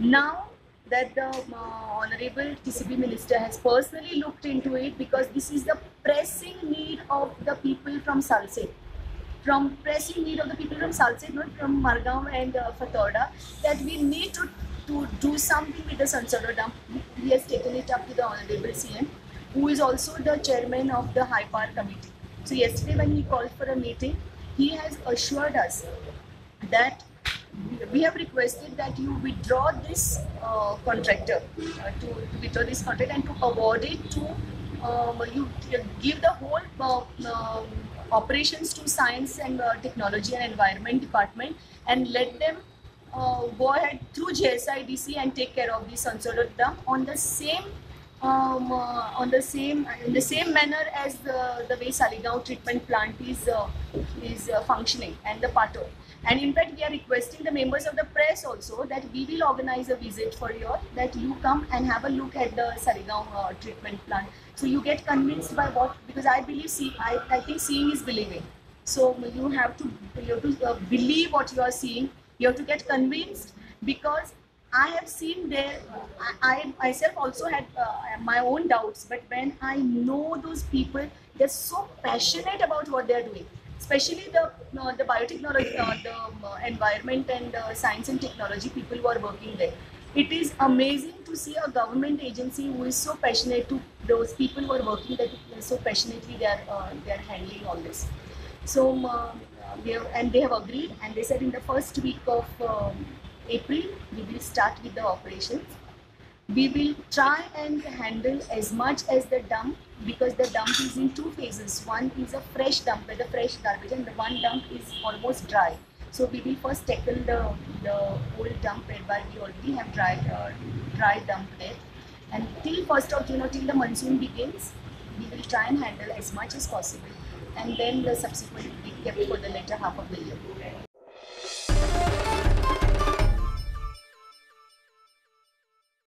Now that the Honorable TCB Minister has personally looked into it, because this is the pressing need of the people from Salsette. Not from Margao and Fatorda, that we need to do something with the Sonsodo dump. He has taken it up to the Honorable CM, who is also the chairman of the High Power Committee. So yesterday when he called for a meeting, he has assured us that we have requested that you withdraw this contractor, to withdraw this contract and to award it to, you give the whole operations to Science and Technology and Environment Department, and let them go ahead through JSIDC and take care of the Sonsodo dump on the same in the same manner as the way Saligaon treatment plant is functioning, and the Pato. And in fact, we are requesting the members of the press also that we will organize a visit for you, that you come and have a look at the Saligaon treatment plant. So you get convinced by what, because I believe, I think seeing is believing. So you have to believe what you are seeing. You have to get convinced, because I have seen there, I myself also had my own doubts, but when I know those people, they're so passionate about what they're doing, especially the biotechnology, the environment and science and technology people who are working there. It is amazing to see a government agency who is so passionate to those people who are working, that so passionately they are handling all this. So they have agreed, and they said in the first week of April we will start with the operations. We will try and handle as much as the dump, because the dump is in two phases. One is a fresh dump with the fresh garbage, and the one dump is almost dry. So we will first tackle the old dump, whereby we already have dry dump there. And till 1st of June, or till the monsoon begins, we will try and handle as much as possible. And then the subsequent will be kept for the later half of the year.